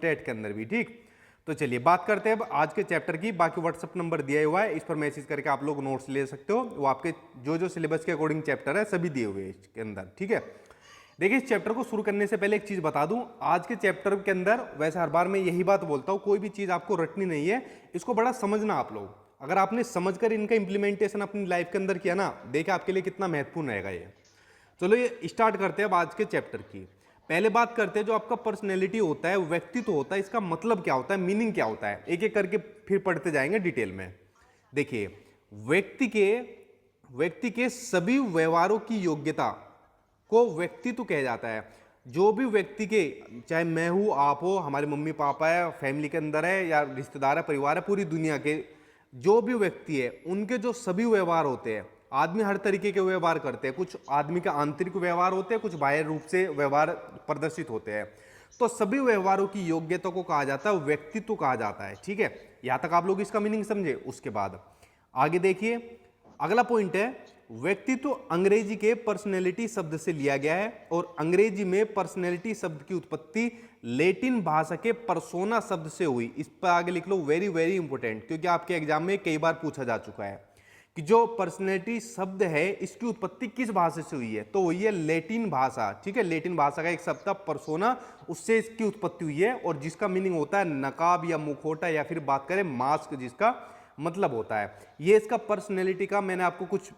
TET के अंदर भी, ठीक। तो चलिए बात करते हैं अब आज के चैप्टर की। बाकी व्हाट्सअप नंबर दिया हुआ है, इस पर मैसेज करके आप लोग नोट्स ले सकते हो। वो आपके जो सिलेबस के अकॉर्डिंग चैप्टर है सभी दिए हुए हैं इसके अंदर, ठीक है। देखिए इस चैप्टर को शुरू करने से पहले एक चीज बता दूं, आज के चैप्टर के अंदर वैसे हर बार मैं यही बात बोलता हूं, कोई भी चीज आपको रटनी नहीं है, इसको बड़ा समझना आप लोग। अगर आपने समझकर इनका इंप्लीमेंटेशन अपनी लाइफ के अंदर किया ना, देखिए आपके लिए कितना महत्वपूर्ण रहेगा ये। चलो ये स्टार्ट करते हैं अब आज के चैप्टर की। पहले बात करते हैं जो आपका पर्सनैलिटी होता है, व्यक्तित्व होता है, इसका मतलब क्या होता है, मीनिंग क्या होता है, एक एक करके फिर पढ़ते जाएंगे डिटेल में। देखिए व्यक्ति के सभी व्यवहारों की योग्यता को व्यक्तित्व कहा जाता है। जो भी व्यक्ति के, चाहे मैं हूं, आप हो, हमारे मम्मी पापा है, फैमिली के अंदर है या रिश्तेदार है, परिवार है, पूरी दुनिया के जो भी व्यक्ति है, उनके जो सभी व्यवहार होते हैं, आदमी हर तरीके के व्यवहार करते हैं। कुछ आदमी के आंतरिक व्यवहार होते हैं, कुछ बाह्य रूप से व्यवहार प्रदर्शित होते हैं। तो सभी व्यवहारों की योग्यता को कहा जाता है व्यक्तित्व कहा जाता है, ठीक है। यहां तक आप लोग इसका मीनिंग समझे। उसके बाद आगे देखिए, अगला पॉइंट है व्यक्तित्व अंग्रेजी के पर्सनैलिटी शब्द से लिया गया है, और अंग्रेजी में पर्सनैलिटी शब्द की उत्पत्ति लैटिन भाषा के पर्सोना शब्द से हुई। इस पर आगे लिख लो, वेरी वेरी इंपॉर्टेंट, क्योंकि आपके एग्जाम में कई बार पूछा जा चुका है कि जो पर्सनैलिटी शब्द है इसकी उत्पत्ति किस भाषा से हुई है, तो वही है लैटिन भाषा, ठीक है। लैटिन भाषा का एक शब्द था पर्सोना, उससे इसकी उत्पत्ति हुई है, और जिसका मीनिंग होता है नकाब या मुखौटा, या फिर बात करें मास्क, जिसका मतलब होता है। ये इसका पर्सनैलिटी का मैंने आपको कुछ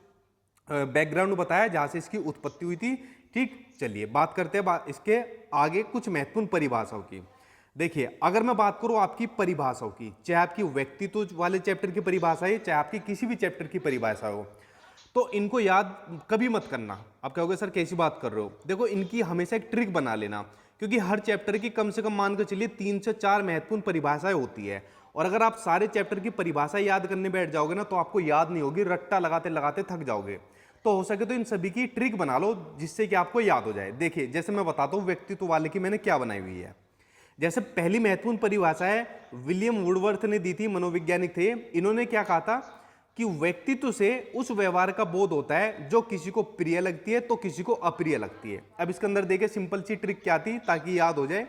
बैकग्राउंड बताया जहां से इसकी उत्पत्ति हुई थी, ठीक। चलिए बात करते हैं इसके आगे कुछ महत्वपूर्ण परिभाषाओं की। देखिए अगर मैं बात करूं आपकी परिभाषाओं की, चाहे आपकी व्यक्तित्व वाले चैप्टर की परिभाषा है, चाहे आपकी किसी भी चैप्टर की परिभाषा हो, तो इनको याद कभी मत करना। आप कहोगे सर कैसी बात कर रहे हो, देखो इनकी हमेशा एक ट्रिक बना लेना, क्योंकि हर चैप्टर की कम से कम मान कर चलिए 3 से 4 महत्वपूर्ण परिभाषाएं होती है। और अगर आप सारे चैप्टर की परिभाषा याद करने बैठ जाओगे ना, तो आपको याद नहीं होगी, रट्टा लगाते लगाते थक जाओगे। तो हो सके तो इन सभी की ट्रिक बना लो, जिससे कि आपको याद हो जाए। देखिए जैसे मैं बताता हूं व्यक्तित्व वाले की मैंने क्या बनाई हुई है। जैसे पहली महत्वपूर्ण परिभाषा है, विलियम वुडवर्थ ने दी थी, मनोवैज्ञानिक थे। इन्होंने क्या कहा था कि व्यक्तित्व से उस व्यवहार का बोध होता है जो किसी को प्रिय लगती है तो किसी को अप्रिय लगती है। अब इसके अंदर देखिए सिंपल सी ट्रिक क्या थी ताकि याद हो जाए।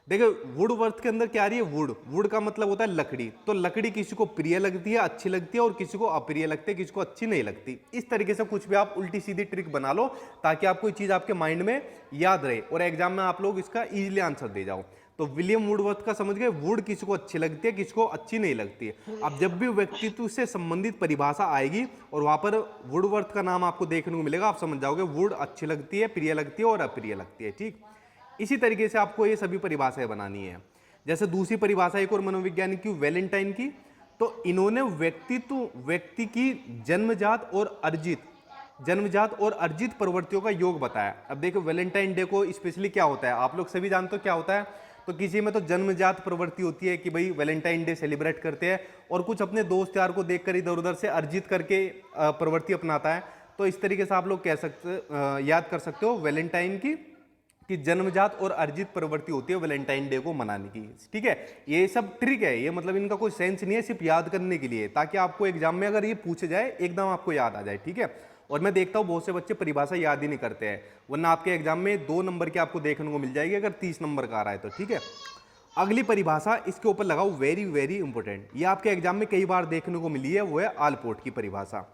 देखो वुडवर्थ के अंदर क्या आ रही है, वुड का मतलब होता है लकड़ी, तो लकड़ी किसी को प्रिय लगती है, अच्छी लगती है, और किसी को अप्रिय लगती है, किसी को अच्छी नहीं लगती। इस तरीके से कुछ भी आप उल्टी सीधी ट्रिक बना लो ताकि आपको ये चीज आपके माइंड में याद रहे और एग्जाम में आप लोग इसका इजीली आंसर दे जाओ। तो विलियम वुडवर्थ का समझ गए, वुड किसी को अच्छी लगती है, किसी को अच्छी नहीं लगती है। अब जब भी व्यक्तित्व से संबंधित परिभाषा आएगी और वहां पर वुडवर्थ का नाम आपको देखने को मिलेगा, आप समझ जाओगे वुड अच्छी लगती है, प्रिय लगती है और अप्रिय लगती है, ठीक। इसी तरीके से आपको ये सभी परिभाषाएं बनानी है। जैसे दूसरी परिभाषा एक और मनोवैज्ञानिक की, वैलेंटाइन की, तो इन्होंने व्यक्ति की जन्मजात और अर्जित प्रवृत्तियों का योग बताया। अब देखो वैलेंटाइन डे को स्पेशली क्या होता है, आप लोग सभी जानते हो क्या होता है। तो किसी में तो जन्मजात प्रवृत्ति होती है कि भाई वैलेंटाइन डे सेलिब्रेट करते हैं, और कुछ अपने दोस्त यार को देखकर इधर उधर से अर्जित करके प्रवृत्ति अपनाता है। तो इस तरीके से आप लोग कह सकते, याद कर सकते हो वैलेंटाइन की जन्मजात और अर्जित प्रवृत्ति होती है वैलेंटाइन डे को मनाने की, ठीक है। ये सब ट्रिक है, ये मतलब इनका कोई सेंस नहीं है, सिर्फ याद करने के लिए, ताकि आपको एग्जाम में अगर ये पूछे जाए एकदम आपको याद आ जाए, ठीक है। और मैं देखता हूँ बहुत से बच्चे परिभाषा याद ही नहीं करते हैं, वरना आपके एग्जाम में 2 नंबर की आपको देखने को मिल जाएगी अगर 30 नंबर का आ रहा है तो, ठीक है। अगली परिभाषा इसके ऊपर लगाओ, वेरी वेरी इंपॉर्टेंट, ये आपके एग्जाम में कई बार देखने को मिली है, वो है आलपोर्ट की परिभाषा।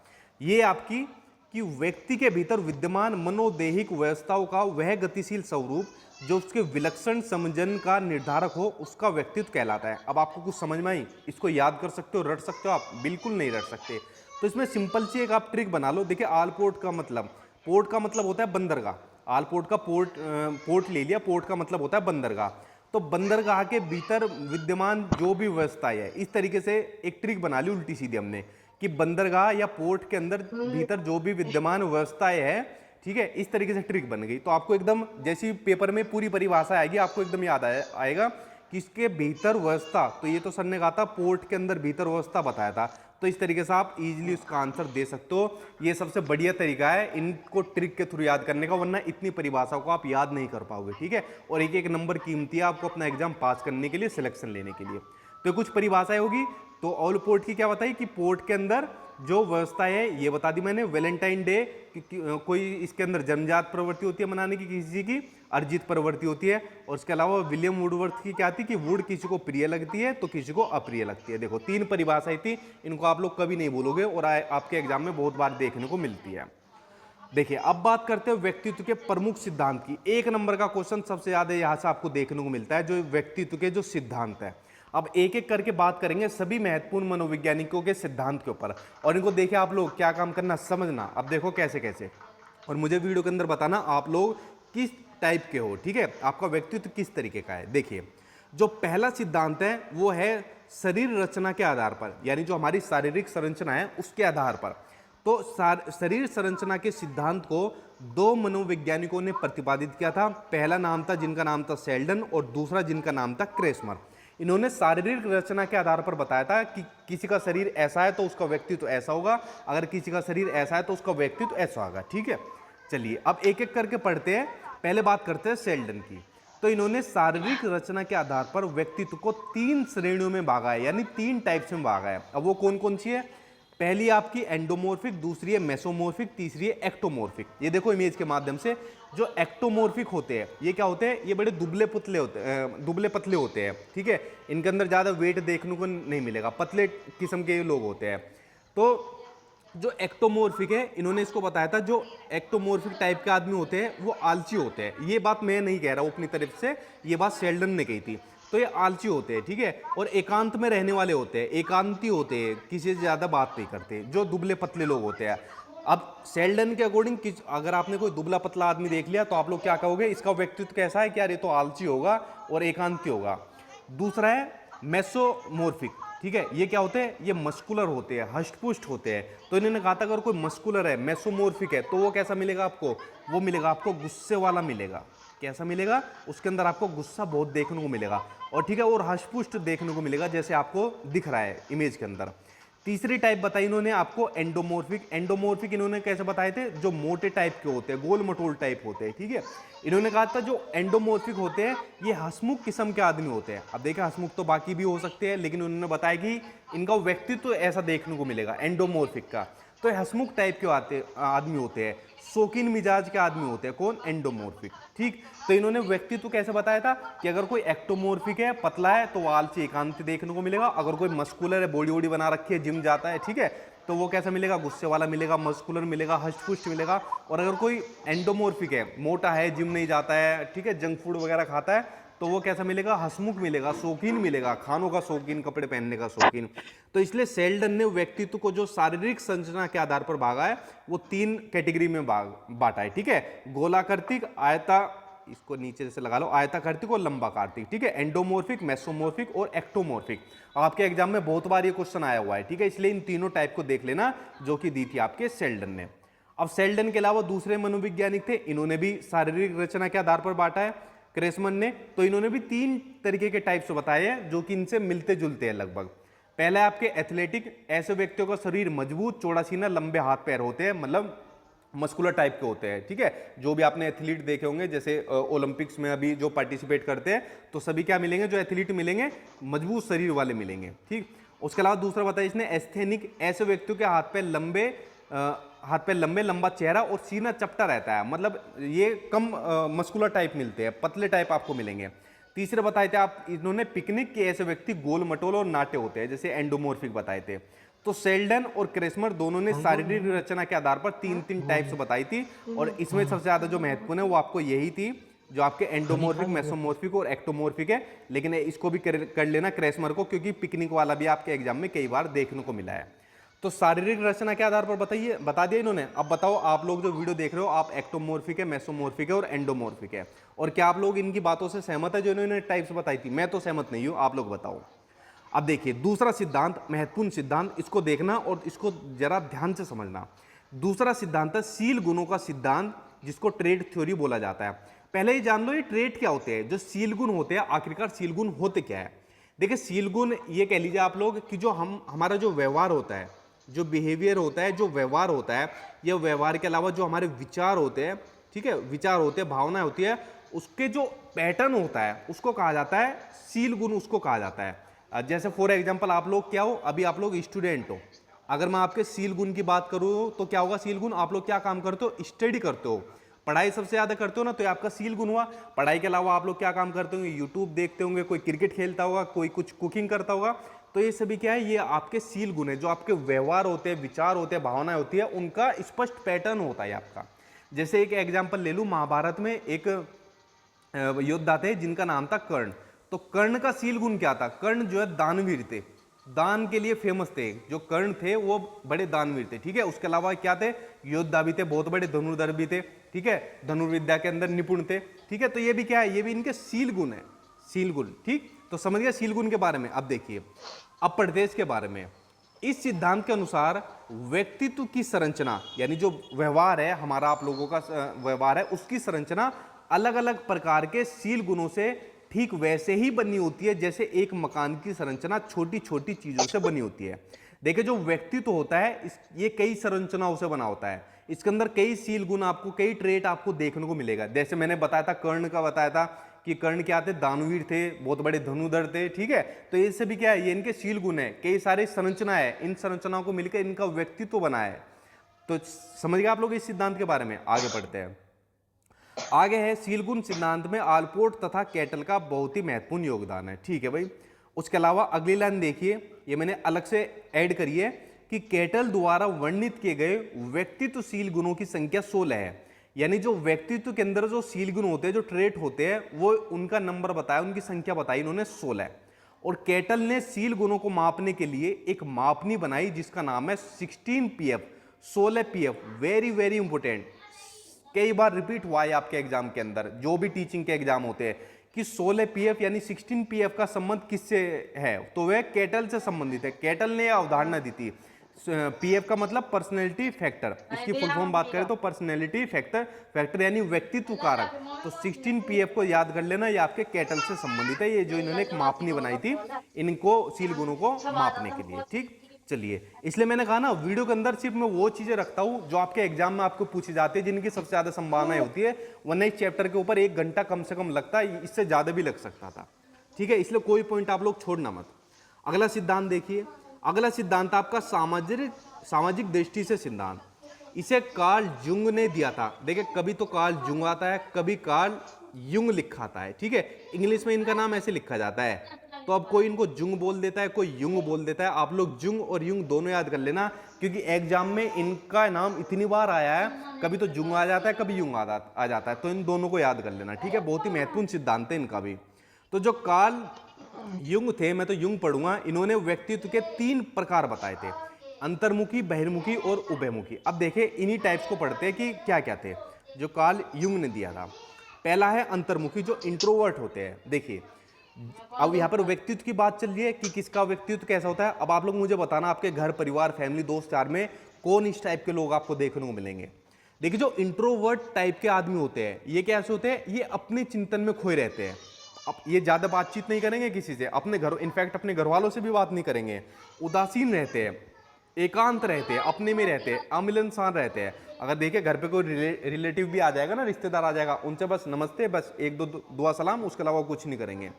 ये आपकी कि व्यक्ति के भीतर विद्यमान मनोदैहिक व्यवस्थाओं का वह गतिशील स्वरूप जो उसके विलक्षण समजन का निर्धारक हो, उसका व्यक्तित्व कहलाता है। अब आपको कुछ समझ में आई, इसको याद कर सकते हो, रट सकते हो आप? बिल्कुल नहीं रट सकते। तो इसमें सिंपल सी एक आप ट्रिक बना लो। देखिए आलपोर्ट का मतलब, पोर्ट का मतलब होता है बंदरगाह, आलपोर्ट का पोर्ट ले लिया, पोर्ट का मतलब होता है बंदरगाह। तो बंदरगाह के भीतर विद्यमान जो भी व्यवस्थाएं है, इस तरीके से एक ट्रिक बना ली उल्टी सीधी हमने कि बंदरगाह या पोर्ट के अंदर भीतर जो भी विद्यमान व्यवस्थाएं है, ठीक है, इस तरीके से ट्रिक बन गई। तो आपको एकदम जैसी पेपर में पूरी परिभाषा आएगी आपको एकदम याद आएगा कि इसके भीतर व्यवस्था, तो ये तो सर ने कहा था पोर्ट के अंदर भीतर व्यवस्था बताया था। तो इस तरीके से आप इजीली उसका आंसर दे सकते हो। ये सबसे बढ़िया तरीका है इनको ट्रिक के थ्रू याद करने का, वरना इतनी परिभाषाओं को आप याद नहीं कर पाओगे, ठीक है। और एक एक नंबर कीमती है आपको अपना एग्जाम पास करने के लिए, सिलेक्शन लेने के लिए। तो कुछ परिभाषाएं होगी। तो ऑल पोर्ट की क्या बताई कि पोर्ट के अंदर जो व्यवस्था है ये बता दी मैंने। वैलेंटाइन डे कोई इसके अंदर जन्मजात प्रवृत्ति होती है मनाने की, किसी की अर्जित प्रवृत्ति होती है। और इसके अलावा विलियम वुडवर्थ की क्या थी कि वुड किसी को प्रिय लगती है तो किसी को अप्रिय लगती है। देखो 3 परिभाषाएं थी, इनको आप लोग कभी नहीं भूलोगे और आपके एग्जाम में बहुत बार देखने को मिलती है। देखिए अब बात करते हैं व्यक्तित्व के प्रमुख सिद्धांत की। 1 नंबर का क्वेश्चन सबसे ज्यादा यहां से आपको देखने को मिलता है, जो व्यक्तित्व के जो सिद्धांत है। अब एक एक करके बात करेंगे सभी महत्वपूर्ण मनोवैज्ञानिकों के सिद्धांत के ऊपर, और इनको देखिए आप लोग क्या काम करना, समझना। अब देखो कैसे कैसे, और मुझे वीडियो के अंदर बताना आप लोग किस टाइप के हो, ठीक है, आपका व्यक्तित्व किस तरीके का है। देखिए जो पहला सिद्धांत है वो है शरीर रचना के आधार पर, यानी जो हमारी शारीरिक संरचना है उसके आधार पर। तो शरीर संरचना के सिद्धांत को 2 मनोवैज्ञानिकों ने प्रतिपादित किया था। पहला नाम था जिनका नाम था सेल्डन, और दूसरा जिनका नाम था क्रेसमर। इन्होंने शारीरिक रचना के आधार पर बताया था कि किसी का शरीर ऐसा है तो उसका व्यक्तित्व ऐसा होगा, अगर किसी का शरीर ऐसा है तो उसका व्यक्तित्व ऐसा होगा, ठीक है। चलिए अब एक एक करके पढ़ते हैं। पहले बात करते हैं सेल्डन की। तो इन्होंने शारीरिक रचना के आधार पर व्यक्तित्व को 3 श्रेणियों में बांटा है, यानी 3 टाइप्स में बांटा है। अब वो कौन कौन सी है? पहली आपकी एंडोमॉर्फिक, दूसरी है मेसोमॉर्फिक, तीसरी है एक्टोमॉर्फिक। ये देखो इमेज के माध्यम से, जो एक्टोमॉर्फिक होते हैं ये क्या होते हैं, ये बड़े दुबले पतले होते हैं, ठीक है। इनके अंदर ज़्यादा वेट देखने को नहीं मिलेगा, पतले किस्म के लोग होते हैं। तो जो एक्टोमॉर्फिक है, इन्होंने इसको बताया था, जो एक्टोमॉर्फिक टाइप के आदमी होते हैं वो आलसी होते हैं। ये बात मैं नहीं कह रहा हूँ अपनी तरफ से, ये बात शेल्डन ने कही थी। तो ये आलसी होते हैं, ठीक है, और एकांत में रहने वाले होते हैं, एकांती होते हैं, किसी से ज़्यादा बात नहीं करते, जो दुबले पतले लोग होते हैं। अब शेल्डन के अकॉर्डिंग अगर आपने कोई दुबला पतला आदमी देख लिया तो आप लोग क्या कहोगे, इसका व्यक्तित्व कैसा है, क्या ये तो आलसी होगा और एकांती होगा। दूसरा है मेसोमॉर्फिक, ठीक है, ये क्या होते हैं, ये मस्कुलर होते हैं, हष्टपुष्ट होते हैं। तो इन्होंने कहा था अगर कोई मस्कुलर है, मेसोमॉर्फिक है, तो वो कैसा मिलेगा आपको, वो मिलेगा आपको गुस्से वाला मिलेगा। कैसा मिलेगा, उसके अंदर आपको गुस्सा बहुत देखने को मिलेगा, और ठीक है, और हष्टपुष्ट देखने को मिलेगा, जैसे आपको दिख रहा है इमेज के अंदर। तीसरी टाइप बताई इन्होंने आपको एंडोमॉर्फिक। एंडोमॉर्फिक इन्होंने कैसे बताए थे, जो मोटे टाइप के होते हैं, गोल मटोल टाइप होते हैं, ठीक है। इन्होंने कहा था जो एंडोमॉर्फिक होते हैं ये हंसमुख किस्म के आदमी होते हैं। अब देखिए हंसमुख तो बाकी भी हो सकते हैं, लेकिन उन्होंने बताया कि इनका व्यक्तित्व ऐसा देखने को मिलेगा एंडोमॉर्फिक का। तो हंसमुख टाइप के आदमी होते हैं, शौकीन मिजाज के आदमी होते हैं, कौन, एंडोमॉर्फिक, ठीक। तो इन्होंने व्यक्तित्व कैसे बताया था कि अगर कोई एक्टोमॉर्फिक है, पतला है, तो वो आलसी एकांती देखने को मिलेगा। अगर कोई मस्कुलर है, बॉडी वॉडी बना रखी है, जिम जाता है, ठीक है, तो वो कैसा मिलेगा, गुस्से वाला मिलेगा, मस्कुलर मिलेगा, हष्टपुष्ट मिलेगा। और अगर कोई एंडोमॉर्फिक है, मोटा है, जिम नहीं जाता है, ठीक है, जंक फूड वगैरह खाता है, तो वो कैसा मिलेगा, हंसमुख मिलेगा, शौकीन मिलेगा, खानों का शौकीन, कपड़े पहनने का शौकीन। तो इसलिए शेल्डन ने व्यक्तित्व को जो शारीरिक संरचना के आधार पर भागा है वो 3 कैटेगरी में बांटा है, ठीक है। गोलाकृतिक, आयता, इसको नीचे से लगा लो, आयताकृतिक और लंबाकारतिक, ठीक है, एंडोमॉर्फिक, मेसोमॉर्फिक और एक्टोमॉर्फिक। आपके एग्जाम में बहुत बार ये क्वेश्चन आया हुआ है, ठीक है, इसलिए इन तीनों टाइप को देख लेना, जो कि दी थी आपके शेल्डन ने। अब शेल्डन के अलावा दूसरे मनोवैज्ञानिक थे, इन्होंने भी शारीरिक रचना के आधार पर बांटा है, क्रेसमन ने। तो इन्होंने भी 3 तरीके के टाइप्स बताए हैं जो कि इनसे मिलते जुलते हैं लगभग। पहला है आपके एथलेटिक, ऐसे व्यक्तियों का शरीर मजबूत, चौड़ा सीना, लंबे हाथ पैर होते हैं, मतलब मस्कुलर टाइप के होते हैं, ठीक है। जो भी आपने एथलीट देखे होंगे, जैसे ओलंपिक्स में अभी जो पार्टिसिपेट करते हैं, तो सभी क्या मिलेंगे, जो एथलीट मिलेंगे मजबूत शरीर वाले मिलेंगे, ठीक। उसके अलावा दूसरा बताया इसने एस्थेनिक, ऐसे व्यक्तियों के हाथ पैर लंबे, लंबा चेहरा और सीना चपटा रहता है, मतलब ये कम मस्कुलर टाइप मिलते हैं, पतले टाइप आपको मिलेंगे। तीसरे बताए थे आप इन्होंने पिकनिक के, ऐसे व्यक्ति गोल मटोल और नाटे होते हैं, जैसे एंडोमॉर्फिक बताए थे। तो शेल्डन और क्रेसमर दोनों ने शारीरिक रचना के आधार पर 3 टाइप्स बताई थी, और इसमें सबसे ज्यादा जो महत्वपूर्ण है वो आपको यही थी, जो आपके एंडोमॉर्फिक, मेसोमॉर्फिक और एक्टोमॉर्फिक है। लेकिन इसको भी कर लेना क्रेसमर को, क्योंकि पिकनिक वाला भी आपके एग्जाम में कई बार देखने को मिला है। तो शारीरिक रचना के आधार पर बता दिया इन्होंने। अब बताओ आप लोग जो वीडियो देख रहे हो, आप एक्टोमॉर्फिक है, मेसोमॉर्फिक है और एंडोमॉर्फिक है, और क्या आप लोग इनकी बातों से सहमत है जो इन्होंने टाइप्स बताई थी? मैं तो सहमत नहीं हूं, आप लोग बताओ। अब देखिए दूसरा सिद्धांत, महत्वपूर्ण सिद्धांत, इसको देखना और इसको जरा ध्यान से समझना। दूसरा सिद्धांत है शील गुणों का सिद्धांत, जिसको ट्रेट थ्योरी बोला जाता है। पहले ही जान लो ये ट्रेट क्या होते हैं, जो शील गुण होते हैं, आखिरकार शील गुण होते क्या है। देखिए शील गुण ये कह लीजिए आप लोग कि जो हमारा जो व्यवहार होता है, जो बिहेवियर होता है, जो व्यवहार होता है, यह व्यवहार के अलावा जो हमारे विचार होते हैं, ठीक है, विचार होते हैं, भावनाएं होती है, उसके जो पैटर्न होता है उसको कहा जाता है शील गुण, उसको कहा जाता है। जैसे फॉर एग्जांपल आप लोग क्या हो, अभी आप लोग स्टूडेंट हो, अगर मैं आपके सील गुण की बात करूँ तो क्या होगा सील गुण, आप लोग क्या काम करते हो, स्टडी करते हो, पढ़ाई सबसे ज्यादा करते हो ना, तो ये आपका सील गुण हुआ। पढ़ाई के अलावा आप लोग क्या काम करते होंगे, यूट्यूब देखते होंगे, कोई क्रिकेट खेलता होगा, कोई कुछ कुकिंग करता होगा, तो ये सभी क्या है, ये आपके सील गुण है, जो आपके व्यवहार होते हैं, विचार होते हैं, भावनाएं होती है, उनका स्पष्ट पैटर्न होता है आपका। जैसे एक एग्जाम्पल ले लूं, महाभारत में एक योद्धा थे जिनका नाम था कर्ण। तो कर्ण का सील गुण क्या था, कर्ण जो है दानवीर थे, दान के लिए फेमस थे। जो कर्ण थे वो बड़े दानवीर थे, ठीक है। उसके अलावा क्या थे, योद्धा भी थे, बहुत बड़े धनुर्धर भी थे, ठीक है, धनुर्विद्या के अंदर निपुण थे, ठीक है। तो ये भी क्या है, ये भी इनके सील गुण है, सील गुण, ठीक। तो समझ गया सील गुण के बारे में। अब देखिए, अब पढ़ते हैं इसके बारे में। इस सिद्धांत के अनुसार व्यक्तित्व की संरचना, यानी जो व्यवहार है हमारा, आप लोगों का व्यवहार है, उसकी संरचना अलग अलग प्रकार के सील गुणों से ठीक वैसे ही बनी होती है जैसे एक मकान की संरचना छोटी छोटी चीजों से बनी होती है। देखिए, जो व्यक्तित्व होता है ये कई संरचनाओं से बना होता है, इसके अंदर कई सील गुण आपको, कई ट्रेट आपको देखने को मिलेगा। जैसे मैंने बताया था, कर्ण का बताया था कि कर्ण क्या थे, दानवीर थे, बहुत बड़े धनुधर थे, ठीक है। तो ये सभी क्या है, ये इनके सील गुण है, कई सारी संरचना है, इन संरचनाओं को मिलकर इनका व्यक्तित्व बना है। तो समझ गए आप लोग इस सिद्धांत के बारे में। आगे बढ़ते हैं। आगे है, सील गुण सिद्धांत में आलपोर्ट तथा कैटल का बहुत ही महत्वपूर्ण योगदान है, ठीक है भाई। उसके अलावा अगली लाइन देखिए, ये मैंने अलग से ऐड करी है कि कैटल द्वारा वर्णित किए गए व्यक्तित्व सील गुणों की संख्या 16 है। यानी जो व्यक्तित्व के अंदर जो सील गुण होते हैं, जो ट्रेट होते हैं, वो उनका नंबर बताया, उनकी संख्या बताई इन्होंने 16। और कैटल ने सील गुणों को मापने के लिए एक मापनी बनाई जिसका नाम है 16 PF, 16 PF. Very very important, कई बार रिपीट हुआ है आपके एग्जाम के अंदर, जो भी टीचिंग के एग्जाम होते हैं, कि 16 पीएफ यानी 16 पीएफ का संबंध किससे है, तो वह कैटल से संबंधित है। कैटल ने यह अवधारणा दी थी। पीएफ का मतलब पर्सनैलिटी फैक्टर, इसकी फुल फॉर्म बात करें तो पर्सनैलिटी फैक्टर यानी व्यक्तित्व कारक। तो 16 पीएफ को याद कर लेना, ये आपके कैटल से संबंधित है, ये जो इन्होंने एक मापनी बनाई थी इनको सील गुणों को मापने के लिए, ठीक। चलिए, इसलिए मैंने कहा ना, वीडियो के अंदर सिर्फ मैं वो चीजें रखता हूं जो आपके एग्जाम में आपको पूछी जाती है, जिनकी सबसे ज्यादा संभावनाएं होती है, वरना इस चैप्टर के ऊपर 1 घंटा कम से कम लगता है, इससे ज्यादा भी लग सकता था, ठीक है। इसलिए कोई पॉइंट आप लोग छोड़ना मत। अगला सिद्धांत देखिए, अगला सिद्धांत आपका सामाजिक दृष्टि से सिद्धांत, इसे कार्ल जुंग ने दिया था। देखिए, कभी तो कार्ल जुंग आता है, कभी कार्ल युंग लिखा आता है, ठीक है। इंग्लिश में इनका नाम ऐसे लिखा जाता है, तो अब कोई इनको जुंग बोल देता है, कोई युंग बोल देता है। आप लोग जुंग और युंग दोनों याद कर लेना, क्योंकि एग्जाम में इनका नाम इतनी बार आया है, कभी तो जुंग आ जाता है, कभी युंग आ जाता है, तो इन दोनों को याद कर लेना, ठीक है। बहुत ही महत्वपूर्ण सिद्धांत है इनका भी। तो जो कार्ल युंग थे, मैं तो युंग पढ़ूंगा, इन्होंने व्यक्तित्व के 3 प्रकार बताए थे, अंतर्मुखी, बहिर्मुखी और उभयमुखी। अब देखिए, इन्हीं टाइप्स को पढ़ते हैं कि क्या क्या थे जो कार्ल युंग ने दिया था। पहला है अंतर्मुखी, जो इंट्रोवर्ट होते हैं। देखिए, अब यहाँ पर व्यक्तित्व की बात चल रही है कि किसका व्यक्तित्व कैसा होता है। अब आप लोग मुझे बताना, आपके घर परिवार फैमिली दोस्त यार में कौन इस टाइप के लोग आपको देखने को मिलेंगे। देखिए, जो इंट्रोवर्ट टाइप के आदमी होते हैं, ये कैसे होते हैं, ये अपने चिंतन में खोए रहते हैं। अब ये ज्यादा बातचीत नहीं करेंगे किसी से, अपने घर, इनफैक्ट अपने घर वालों से भी बात नहीं करेंगे, उदासीन रहते हैं, एकांत रहते हैं, अपने में रहते हैं, अमिलनसार रहते हैं। अगर देखिए घर पे कोई रिलेटिव भी आ जाएगा ना, रिश्तेदार आ जाएगा, उनसे बस नमस्ते, बस एक दो दुआ सलाम, उसके अलावा कुछ नहीं करेंगे।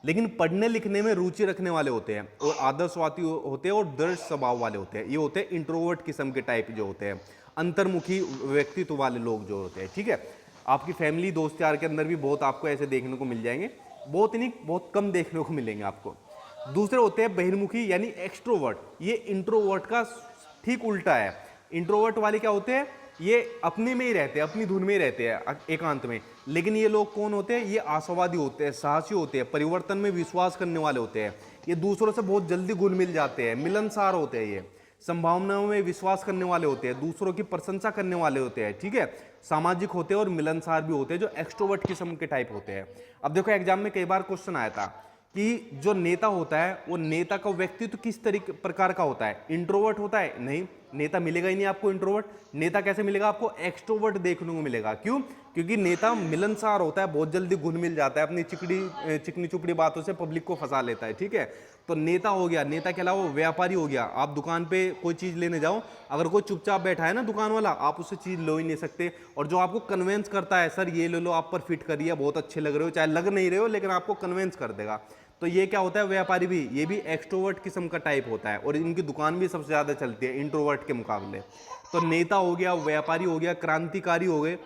लेकिन पढ़ने लिखने में रुचि रखने वाले होते हैं और आदर्शवादी होते हैं और दृढ़ स्वभाव वाले होते हैं, ये होते हैं इंट्रोवर्ट किस्म के टाइप जो होते हैं, अंतर्मुखी व्यक्तित्व वाले लोग जो होते हैं, ठीक है। आपकी फैमिली दोस्त यार के अंदर भी बहुत आपको ऐसे देखने को मिल जाएंगे, बहुत नहीं, बहुत कम देखने को मिलेंगे आपको। दूसरे होते हैं बहिर्मुखी यानी एक्सट्रोवर्ट, ये इंट्रोवर्ट का ठीक उल्टा है। इंट्रोवर्ट वाले क्या होते हैं, ये अपने में ही रहते हैं, अपनी धुन में ही रहते हैं, एकांत में। लेकिन ये लोग कौन होते हैं, ये आशावादी होते हैं, साहसी होते हैं, परिवर्तन में विश्वास करने वाले होते हैं, ये दूसरों से बहुत जल्दी घुल मिल जाते हैं, मिलनसार होते हैं, ये संभावनाओं में विश्वास करने वाले होते हैं, दूसरों की प्रशंसा करने वाले होते हैं, ठीक है। सामाजिक होते हैं और मिलनसार भी होते हैं, जो एक्सट्रोवर्ट किस्म के टाइप होते हैं। अब देखो, एग्जाम में कई बार क्वेश्चन आया था कि जो नेता होता है, वो नेता का व्यक्तित्व किस तरीके प्रकार का होता है, इंट्रोवर्ट होता है? नहीं, नेता मिलेगा ही नहीं आपको इंट्रोवर्ट। नेता कैसे मिलेगा आपको? एक्सट्रोवर्ट देखने को मिलेगा। क्यों? क्योंकि नेता मिलनसार होता है, बहुत जल्दी घुल मिल जाता है, अपनी चिकनी चुपड़ी बातों से पब्लिक को फंसा लेता है, ठीक है। तो नेता हो गया, नेता के अलावा व्यापारी हो गया। आप दुकान पे कोई चीज लेने जाओ, अगर कोई चुपचाप बैठा है ना दुकान वाला, आप उससे चीज लो ही नहीं सकते। और जो आपको कन्वेंस करता है, सर ये ले लो, आप पर फिट करिए, बहुत अच्छे लग रहे हो, चाहे लग नहीं रहे हो लेकिन आपको कन्वेंस कर देगा, तो ये क्या होता है, व्यापारी भी, ये भी एक्सट्रोवर्ट किस्म का टाइप होता है और इनकी दुकान भी सबसे ज़्यादा चलती है इंट्रोवर्ट के मुकाबले। तो नेता हो गया, व्यापारी हो गया, क्रांतिकारी हो गए,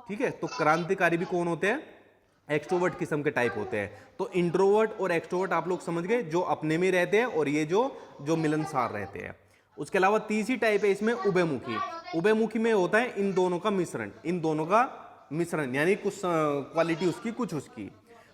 ठीक है। तो क्रांतिकारी भी कौन होते हैं, एक्सट्रोवर्ट किस्म के टाइप होते हैं। तो इंट्रोवर्ट और एक्सट्रोवर्ट आप लोग समझ गए, जो अपने में रहते हैं और ये जो जो मिलनसार रहते हैं। उसके अलावा तीसरी टाइप है इसमें उभयमुखी। उभयमुखी में होता है इन दोनों का मिश्रण, इन दोनों का मिश्रण, यानी कुछ क्वालिटी उसकी कुछ उसकी।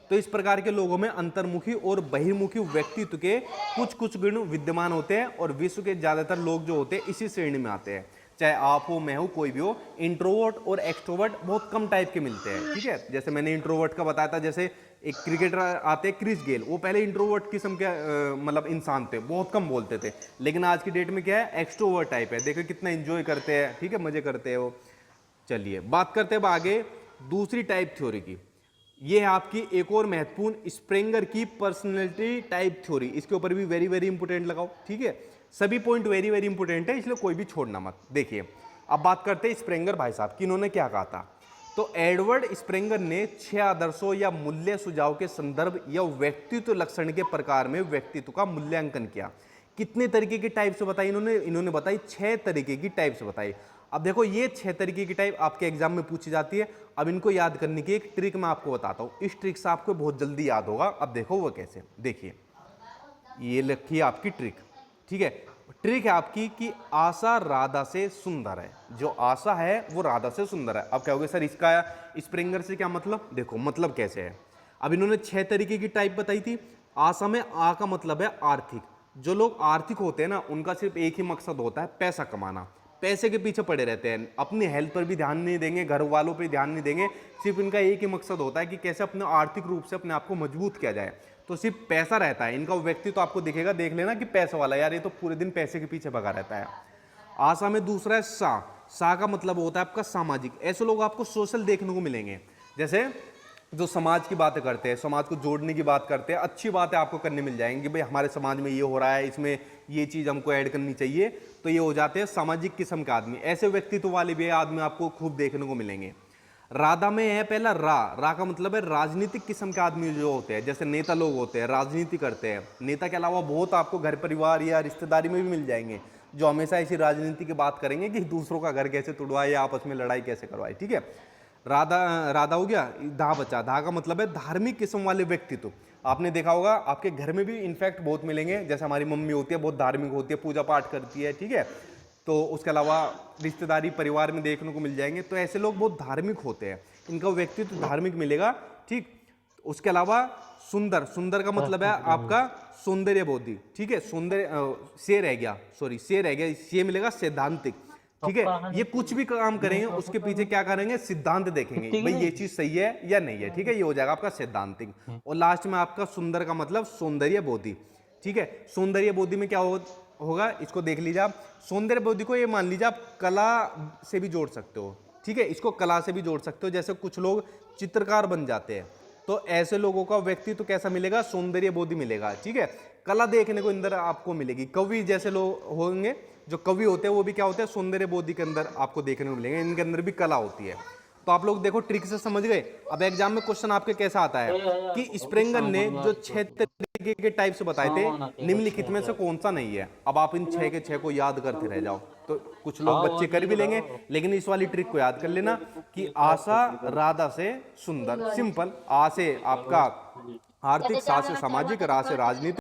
तो इस प्रकार के लोगों में अंतर्मुखी और बहिर्मुखी व्यक्तित्व के कुछ कुछ गुण विद्यमान होते हैं और विश्व के ज्यादातर लोग जो होते हैं इसी श्रेणी में आते हैं। चाहे आप हो, मैं हूं, कोई भी हो, इंट्रोवर्ट और एक्सट्रोवर्ट बहुत कम टाइप के मिलते हैं, ठीक है। जैसे मैंने इंट्रोवर्ट का बताया था, जैसे एक क्रिकेटर आते हैं क्रिस गेल, वो पहले इंट्रोवर्ट किस्म के मतलब इंसान थे, बहुत कम बोलते थे, लेकिन आज की डेट में क्या है, एक्सट्रोवर्ट टाइप है। देखो कितना एंजॉय करते हैं, ठीक है, मजे करते हैं वो। चलिए बात करते हैं अब आगे दूसरी टाइप थ्योरी की। ये है आपकी एक और महत्वपूर्ण, स्प्रेंगर की पर्सनैलिटी टाइप थ्योरी। इसके ऊपर भी वेरी वेरी इंपोर्टेंट लगाओ, ठीक है। सभी पॉइंट वेरी वेरी इंपोर्टेंट है, इसलिए कोई भी छोड़ना मत। देखिए अब बात करते हैं स्प्रेंगर भाई साहब की, इन्होंने क्या कहा था। तो एडवर्ड स्प्रेंगर ने 6 आदर्शों या मूल्य सुझाव के संदर्भ या व्यक्तित्व लक्षण के प्रकार में व्यक्तित्व का मूल्यांकन किया। कितने तरीके की टाइप्स बताई इन्होंने बताई 6 तरीके की टाइप्स बताई। अब देखो ये 6 तरीके की टाइप आपके एग्जाम में पूछी जाती है। अब इनको याद करने की एक ट्रिक मैं आपको बताता हूं, इस ट्रिक से आपको बहुत जल्दी याद होगा। अब देखो वो कैसे, देखिए ये लिखिए आपकी ट्रिक, ठीक है। ट्रिक है आपकी कि आशा राधा से सुंदर है। जो आशा है वो राधा से सुंदर है। अब क्या होगा सर इसका स्प्रिंगर से क्या मतलब, देखो मतलब कैसे है। अब इन्होंने 6 तरीके की टाइप बताई थी। आशा में आ का मतलब है आर्थिक। जो लोग आर्थिक होते हैं ना, उनका सिर्फ एक ही मकसद होता है, पैसा कमाना। पैसे के पीछे पड़े रहते हैं, अपनी हेल्थ पर भी ध्यान नहीं देंगे, घर वालों पर ध्यान नहीं देंगे। सिर्फ इनका एक ही मकसद होता है कि कैसे अपने आर्थिक रूप से अपने आप को मजबूत किया जाए। तो सिर्फ पैसा रहता है इनका। व्यक्ति तो आपको दिखेगा, देख लेना कि पैसा वाला, यार ये तो पूरे दिन पैसे के पीछे भगा रहता है। आशा में दूसरा है सा। सा का मतलब होता है आपका सामाजिक। ऐसे लोग आपको सोशल देखने को मिलेंगे, जैसे जो समाज की बातें करते हैं, समाज को जोड़ने की बात करते हैं, अच्छी बातें आपको करने मिल जाएंगी। भाई हमारे समाज में ये हो रहा है, इसमें ये चीज़ हमको ऐड करनी चाहिए, तो ये हो जाते हैं सामाजिक किस्म के आदमी। ऐसे व्यक्तित्व वाले भी आदमी आपको खूब देखने को मिलेंगे। राधा में है पहला रा का मतलब है राजनीतिक किस्म के आदमी जो होते हैं, जैसे नेता लोग होते हैं, राजनीति करते हैं। नेता के अलावा बहुत आपको घर परिवार या रिश्तेदारी में भी मिल जाएंगे, जो हमेशा ऐसी राजनीति की बात करेंगे कि दूसरों का घर कैसे तुड़वाए या आपस में लड़ाई कैसे करवाए, ठीक है। राधा हो गया। धा बचा, धा का मतलब है धार्मिक किस्म वाले व्यक्तित्व। आपने देखा होगा आपके घर में भी इनफैक्ट बहुत मिलेंगे, जैसे हमारी मम्मी होती है बहुत धार्मिक होती है, पूजा पाठ करती है, ठीक है। तो उसके अलावा रिश्तेदारी परिवार में देखने को मिल जाएंगे। तो ऐसे लोग बहुत धार्मिक होते हैं, इनका व्यक्तित्व धार्मिक मिलेगा, ठीक। उसके अलावा सुंदर, सुंदर का मतलब है आपका सौंदर्य बोधि, ठीक है। सौंदर्य से रह गया, सॉरी से रह गया, ये मिलेगा सैद्धांतिक, ठीक है। ये कुछ भी काम करेंगे उसके पीछे क्या करेंगे, सिद्धांत देखेंगे, भाई ये चीज सही है या नहीं है, ठीक है। ये हो जाएगा आपका सैद्धांतिक। और लास्ट में आपका सुंदर का मतलब सौंदर्य बोधि, ठीक है। सौंदर्य बोधि में क्या होगा, इसको देख लीजिए आप। सौंदर्य बोधि को ये मान लीजिए आप कला से भी जोड़ सकते हो, ठीक है। इसको कला से भी जोड़ सकते हो, जैसे कुछ लोग चित्रकार बन जाते हैं, तो ऐसे लोगों का व्यक्तित्व कैसा मिलेगा, सौंदर्य बोधि मिलेगा, ठीक है। कला देखने को अंदर आपको मिलेगी। कवि जैसे लोग होंगे, जो कवि होते हैं वो भी क्या होते हैं, सौंदर्य बोधि के अंदर आपको देखने को मिलेंगे, इनके अंदर भी कला होती है। तो आप लोग देखो ट्रिक से समझ गए। अब एग्जाम में क्वेश्चन आपके कैसा आता है कि स्प्रेंगर ने जो 6 तरीके के टाइप्स बताए थे, निम्नलिखित में से कौन सा नहीं है। अब आप इन 6 के 6 को याद करते रह जाओ। तो कुछ लोग बच्चे कर भी लेंगे, लेकिन इस वाली ट्रिक को याद कर लेना कि आशा राधा से सुंदर, सिंपल। आ से आपका आर्थिक, सा से सामाजिक, रा से राजनीतिक।